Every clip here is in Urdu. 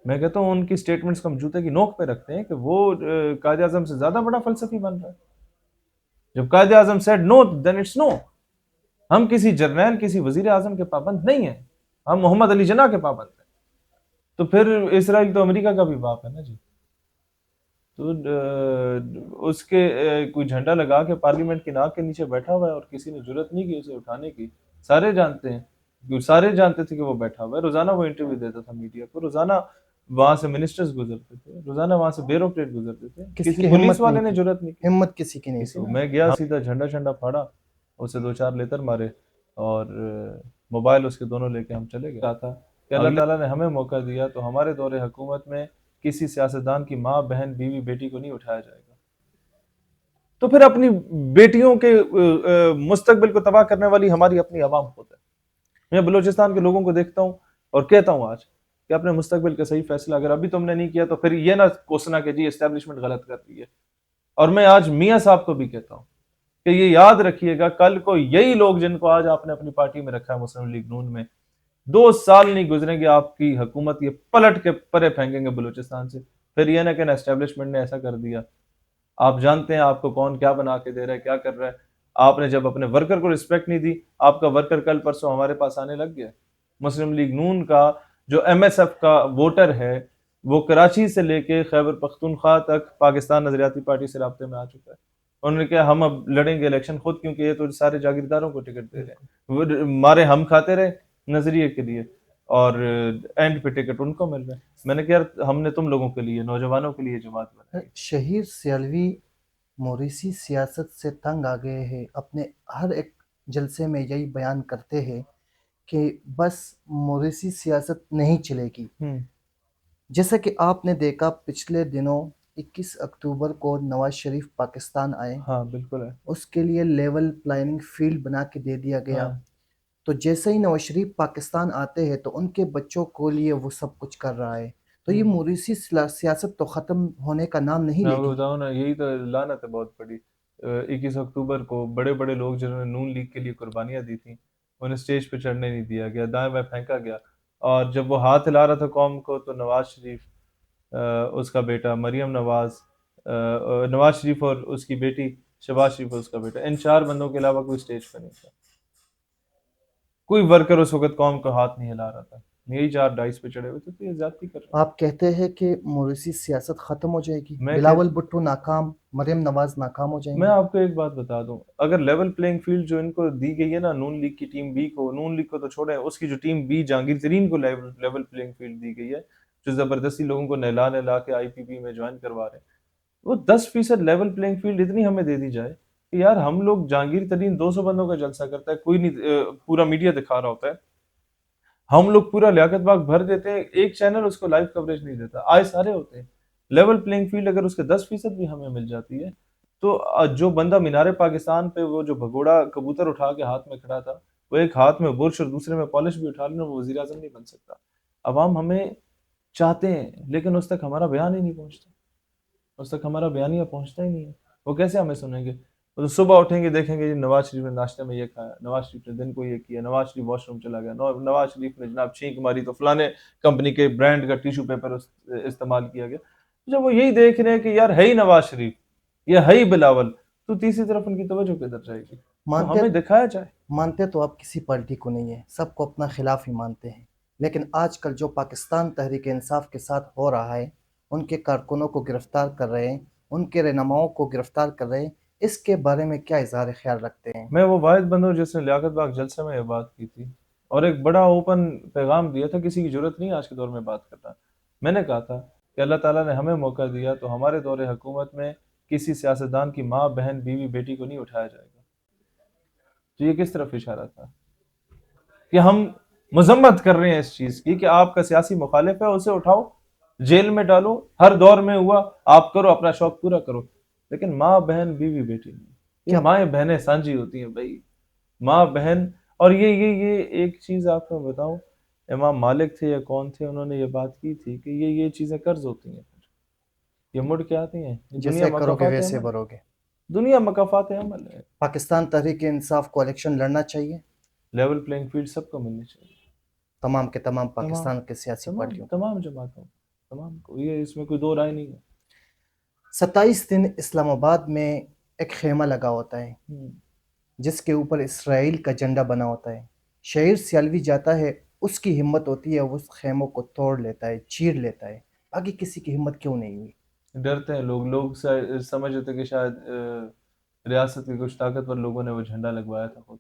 میں کہتا ہوں ان کی سٹیٹمنٹس کو ہم جوتے کی نوک پہ رکھتے ہیں کہ وہ قائد اعظم سے زیادہ بڑا فلسفی بن رہا ہے. جب Quaid Azam said no then it's no. ہم کسی جرنیل کسی وزیر اعظم کے پابند نہیں ہیں, ہم محمد علی جناح کے پابند ہیں. تو پھر اسرائیل تو امریکہ کا بھی باپ ہے نا جی. تو اس کے کوئی جھنڈا لگا کے پارلیمنٹ کی ناک کے نیچے بیٹھا ہوا ہے اور کسی نے جرت نہیں کی اسے اٹھانے کی. سارے جانتے ہیں, سارے جانتے تھے کہ وہ بیٹھا ہوا ہے. روزانہ وہ انٹرویو دیتا تھا میڈیا کو, روزانہ وہاں سے منسٹرز گزرتے تھے, روزانہ وہاں سے بیوروکریٹ گزرتے تھے. کسی کی پولیس ہمت والے نہیں نے تھی, جرت نہیں کی. ہمت کسی کی نہیں تھی نا. میں گیا سیدھا جھنڈا پھاڑا, اسے 2-4 لیتر مارے اور موبائل اس کے دونوں لے کے ہم چلے گئے. کہا تھا کہ اللہ تعالیٰ نے ہمیں موقع دیا تو ہمارے دور حکومت میں کسی سیاستدان کی ماں بہن بیوی بیٹی کو نہیں اٹھایا جائے گا. تو پھر اپنی بیٹیوں کے مستقبل کو تباہ کرنے والی ہماری اپنی عوام ہوتا ہے. میں بلوچستان کے لوگوں کو دیکھتا ہوں اور کہتا ہوں آج کہ اپنے مستقبل کا صحیح فیصلہ اگر ابھی تم نے نہیں کیا تو پھر یہ نہ کوسنا کہ جی اسٹیبلشمنٹ غلط کر رہی ہے. اور میں آج میاں صاحب کو بھی کہتا ہوں کہ یہ یاد رکھیے گا, کل کو یہی لوگ جن کو آج آپ نے اپنی پارٹی میں رکھا ہے مسلم لیگ نون میں, 2 سال نہیں گزریں گے آپ کی حکومت یہ پلٹ کے پرے پھینکیں گے بلوچستان سے. پھر یہ نہ کہنا اسٹیبلشمنٹ نے ایسا کر دیا. آپ جانتے ہیں آپ کو کون کیا بنا کے دے رہا ہے, کیا کر رہا ہے. آپ نے جب اپنے ورکر کو رسپیکٹ نہیں دی, آپ کا ورکر کل پرسوں ہمارے پاس آنے لگ گیا. مسلم لیگ نون کا جو ایم ایس ایف کا ووٹر ہے وہ کراچی سے لے کے خیبر پختونخوا تک پاکستان نظریاتی پارٹی سے رابطے میں آ چکا ہے. انہوں نے کہا ہم اب لڑیں گے الیکشن خود, کیونکہ یہ تو سارے جاگیرداروں کو ٹکٹ دے رہے ہیں. وہ مارے ہم کھاتے رہے نظریے کے لیے اور اینڈ پہ ٹکٹ ان کو مل رہا ہے. میں نے کہا یار ہم نے تم لوگوں کے لیے, نوجوانوں کے لیے جماعت بنائی. شہیر سیالوی موریثی سیاست سے تنگ آ گئے ہیں. اپنے ہر ایک جلسے میں یہی بیان کرتے ہیں کہ بس موریثی سیاست نہیں چلے گی. جیسا کہ آپ نے دیکھا پچھلے دنوں 21 اکتوبر کو نواز شریف پاکستان آئے, ہاں بالکل ہے. اس کے لیے لیول پلاننگ فیلڈ بنا کے دے دیا گیا. تو جیسے ہی نواز شریف پاکستان آتے ہیں تو ان کے بچوں کو لیے وہ سب کچھ کر رہا ہے. تو یہ موریثی سیاست تو ختم ہونے کا نام نہیں میں لے آپ کو گی. بتاؤں نا, یہی تو لعنت ہے بہت بڑی. 21 اکتوبر کو بڑے بڑے لوگ جنہوں نے نون لیگ کے لیے قربانیاں دی تھیں انہیں سٹیج پہ چڑھنے نہیں دیا گیا, دائیں بائیں پھینکا گیا. اور جب وہ ہاتھ ہلا رہا تھا قوم کو تو نواز شریف, اس کا بیٹا مریم نواز, نواز شریف اور اس کی بیٹی شہباز شریف اور اس کا بیٹا, ان 4 بندوں کے علاوہ کوئی سٹیج پہ نہیں تھا. کوئی ورکر اس وقت قوم کو ہاتھ نہیں ہلا رہا تھا. یہی 4 ڈائس پہ چڑھے ہوئے تھے. تو یہ زیادتی کر رہے ہیں. آپ کہتے ہیں کہ موریثی سیاست ختم ہو جائے گی, میں بلاول بھٹو ناکام, مریم نواز ناکام ہو جائیں میں گے. آپ کو ایک بات بتا دوں, اگر لیول پلینگ فیلڈ جو ان کو دی گئی ہے نا نون لیگ کی ٹیم بی کو, نون لیگ کو تو چھوڑیں, اس کی جو ٹیم بی جہانگیر ترین کو لیول پلینگ فیلڈ دی گئی ہے جو زبردستی لوگوں کو نہلا کے آئی پی پی میں جوائن کروا رہے ہیں, وہ 10% لیول پلینگ فیلڈ اتنی ہمیں دے دی جائے کہ یار ہم لوگ جہانگیر ترین 200 بندوں کا جلسہ کرتا ہے, کوئی نہیں پورا میڈیا دکھا رہا ہوتا ہے, ہم لوگ پورا لیاقت باغ بھر دیتے ہیں, ایک چینل اس کو لائیو کوریج نہیں دیتا, آئے سارے ہوتے ہیں. لیول پلینگ فیلڈ اگر اس کے 10% بھی ہمیں مل جاتی ہے تو جو بندہ مینار پاکستان پہ وہ جو بھگوڑا کبوتر اٹھا کے ہاتھ میں کھڑا تھا, وہ ایک ہاتھ میں برش اور دوسرے میں پالش بھی اٹھا لینا, وہ وزیر اعظم نہیں بن سکتا. عوام ہمیں چاہتے ہیں لیکن اس تک ہمارا بیان ہی نہیں پہنچتا, اس تک ہمارا بیانیہ پہنچتا ہی نہیں ہے. وہ کیسے ہمیں سنیں گے؟ وہ تو صبح اٹھیں گے دیکھیں گے نواز شریف نے ناشتے میں یہ کھایا, نواز شریف نے دن کو یہ کیا, نواز شریف واش روم چلا گیا, نواز شریف نے جناب چھینک ماری تو فلانے کمپنی کے برانڈ کا ٹیشو پیپر استعمال کیا گیا. جب وہ یہی دیکھ رہے ہیں کہ یار ہے ہی نواز شریف, یہ ہے ہی بلاول, تو تیسری طرف ان کی توجہ کدھر جائے گی؟ تو ہمیں دکھایا جائے. مانتے تو آپ کسی پارٹی کو نہیں ہیں, سب کو اپنا خلاف ہی مانتے ہیں, لیکن آج کل جو پاکستان تحریک انصاف کے ساتھ ہو رہا ہے, ان کے کارکنوں کو گرفتار کر رہے ہیں, ان کے رہنماؤں کو گرفتار کر رہے ہیں, اس کے بارے میں کیا اظہار خیال رکھتے ہیں؟ میں وہ واحد بندہ ہوں جس نے لیاقت باغ جلسے میں یہ بات کی تھی اور ایک بڑا اوپن پیغام دیا تھا, کسی کی ضرورت نہیں آج کے دور میں بات کرنا. میں نے کہا تھا کہ اللہ تعالیٰ نے ہمیں موقع دیا تو ہمارے دور حکومت میں کسی سیاستدان کی ماں بہن بیوی بیٹی کو نہیں اٹھایا جائے گا. تو یہ کس طرف اشارہ تھا کہ ہم مذمت کر رہے ہیں اس چیز کی کہ آپ کا سیاسی مخالف ہے, اسے اٹھاؤ, جیل میں ڈالو, ہر دور میں ہوا, آپ کرو, اپنا شوق پورا کرو, لیکن ماں بہن بیوی بیٹی نہیں. یہ مائیں بہنیں سانجھی ہوتی ہیں بھائی, ماں بہن. اور یہ ایک چیز آپ کو بتاؤں, امام مالک تھے یا کون تھے, انہوں نے یہ بات کی تھی کہ یہ چیزیں قرض ہوتی ہیں, یہ مڑ کے آتی ہیں. دنیا جیسے کرو گے مکافات ویسے عمل, بھرو گے. دنیا مکافات عمل ہے. پاکستان تحریک انصاف کو الیکشن لڑنا چاہیے, لیول پلینگ فیلڈ سب کو ملنی چاہیے, تمام کے تمام پاکستان کے سیاسی پارٹیوں کو. تمام جماعتوں. تمام کو، یہ اس میں کوئی دو رائے نہیں ہے۔ 27 دن اسلام آباد میں ایک خیمہ لگا ہوتا ہے جس کے اوپر اسرائیل کا جھنڈا بنا ہوتا ہے۔ شہر سیالوی جاتا ہے، اس کی ہمت ہوتی ہے وہ اس خیموں کو توڑ لیتا ہے، چیر لیتا ہے، باقی کسی کی ہمت کیوں نہیں ہوئی؟ ڈرتے ہیں لوگ سمجھتے کہ شاید ریاست کے کچھ طاقتور لوگوں نے وہ جھنڈا لگوایا تھا خود،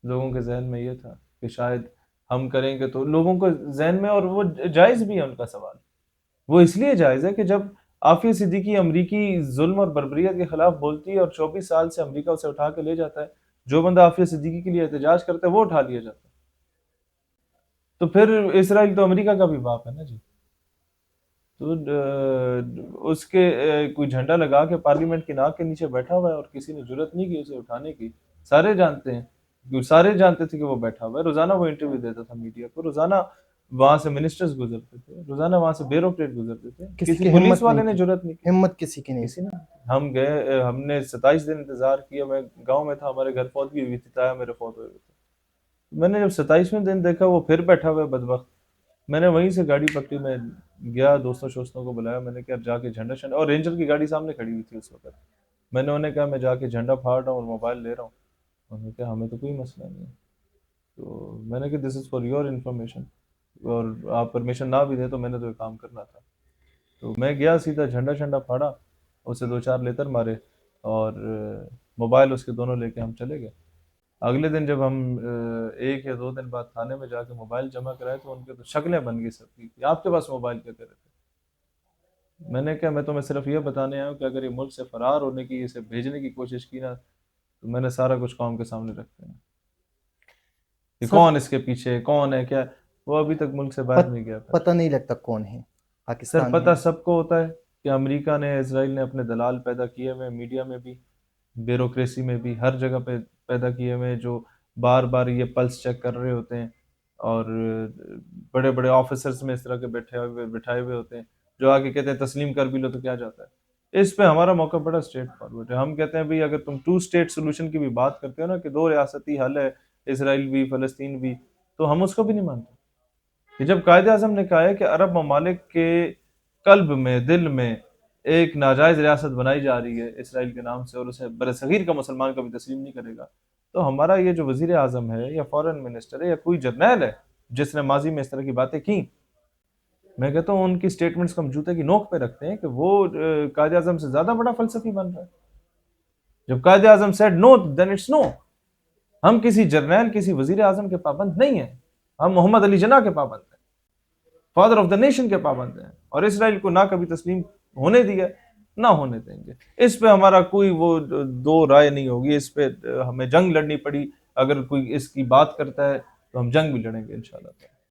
لوگوں کے ذہن میں یہ تھا کہ شاید ہم کریں گے تو لوگوں کو ذہن میں، اور وہ جائز بھی ہے ان کا سوال، وہ اس لیے جائز ہے کہ جب عافیہ صدیقی امریکی ظلم اور بربریت کے خلاف بولتی ہے اور 24 سال سے امریکہ اسے اٹھا کے لے جاتا ہے، جو بندہ عافیہ صدیقی کے لیے احتجاج کرتا ہے وہ اٹھا لیا جاتا ہے، تو پھر اسرائیل تو امریکہ کا بھی باپ ہے نا جی۔ تو اس کے کوئی جھنڈا لگا کے پارلیمنٹ کی ناک کے نیچے بیٹھا ہوا ہے اور کسی نے جرت نہیں کی اسے اٹھانے کی، سارے جانتے ہیں، سارے جانتے تھے کہ وہ بیٹھا ہوا ہے، روزانہ وہ انٹرویو دیتا تھا میڈیا کو، روزانہ وہاں سے منسٹرز گزرتے تھے، روزانہ وہاں سے بیوروکریٹ گزرتے تھے، کسی کسی کی پولیس ہمت والے نہیں نے تھی، جرت نہیں کی، ہمت کسی کی نہیں کسی نے۔ ہم گئے، ہم نے 27 دن انتظار کیا، میں گاؤں میں تھا، ہمارے گھر فوتگی ہوئی تھی، تایا میرے فوت ہوئے ہوئے تھے، میں نے جب 27ویں دن دیکھا وہ پھر بیٹھا ہوا ہے بدبخت، میں نے وہیں سے گاڑی پکڑی، میں گیا، دوستوں شوستوں کو بلایا، میں نے کہا جا کے جھنڈا اور رینجر کی گاڑی سامنے کھڑی ہوئی تھی اس وقت، میں نے انہیں کہا میں جا کے جھنڈا پھاڑ رہا ہوں اور موبائل لے رہا ہوں، انہوں نے کہا ہمیں تو کوئی مسئلہ نہیں ہے، تو میں نے کہا دس از فار یور انفارمیشن، اور آپ پرمیشن نہ بھی دیں تو میں نے تو یہ کام کرنا تھا، تو میں گیا سیدھا جھنڈا پھاڑا، اسے 2-4 لیتر مارے اور موبائل اس کے دونوں لے کے ہم چلے گئے۔ اگلے دن جب ہم 1 یا 2 دن بعد تھانے میں جا کے موبائل جمع کرائے تو ان کے تو شکلیں بن گئی سب کی کہ آپ کے پاس موبائل کیا کر رہے تھے؟ میں نے کہا میں تمہیں صرف یہ بتانے آیا ہوں کہ اگر یہ ملک سے فرار ہونے کی، اسے بھیجنے کی کوشش کی نا تو میں نے سارا کچھ قوم کے سامنے رکھ دیا کہ سر کون اس کے پیچھے، کون ہے، کیا وہ ابھی تک ملک سے باہر نہیں گیا تھا۔ پتہ نہیں لگتا کون ہے، سر پاکستان پتہ ہے۔ سب کو ہوتا ہے کہ امریکہ نے، اسرائیل نے اپنے دلال پیدا کیے ہوئے، میڈیا میں بھی، بیوروکریسی میں بھی، ہر جگہ پہ پیدا کیے ہوئے، جو بار بار یہ پلس چیک کر رہے ہوتے ہیں، اور بڑے بڑے آفیسرز میں اس طرح کے بٹھائے ہوئے ہوتے ہیں جو آگے کہتے ہیں تسلیم کر بھی لو تو کیا جاتا ہے۔ اس پہ ہمارا موقع بڑا اسٹریٹ فارورڈ ہے، ہم کہتے ہیں بھئی اگر تم 2 اسٹیٹ سولوشن کی بھی بات کرتے ہو نا کہ 2 ریاستی حل ہے، اسرائیل بھی فلسطین بھی، تو ہم اس کو بھی نہیں مانتے کہ جب قائد اعظم نے کہا ہے کہ عرب ممالک کے قلب میں، دل میں ایک ناجائز ریاست بنائی جا رہی ہے اسرائیل کے نام سے، اور اسے برصغیر کا مسلمان کبھی تسلیم نہیں کرے گا، تو ہمارا یہ جو وزیر اعظم ہے یا فارن منسٹر ہے یا کوئی جرنیل ہے جس نے ماضی میں اس طرح کی باتیں کی، میں کہتا ہوں ان کی سٹیٹمنٹس کو ہم جوتے کی نوک پہ رکھتے ہیں کہ وہ قائد اعظم سے زیادہ بڑا فلسفی بن رہا ہے۔ جب Quaid Azam said no then it's no، ہم کسی جرنیل، کسی وزیر اعظم کے پابند نہیں ہیں، ہم محمد علی جناح کے پابند ہیں، فادر آف دا نیشن کے پابند ہیں، اور اسرائیل کو نہ کبھی تسلیم ہونے دیا نہ ہونے دیں گے۔ اس پہ ہمارا کوئی وہ دو رائے نہیں ہوگی، اس پہ ہمیں جنگ لڑنی پڑی، اگر کوئی اس کی بات کرتا ہے تو ہم جنگ بھی لڑیں گے انشاءاللہ۔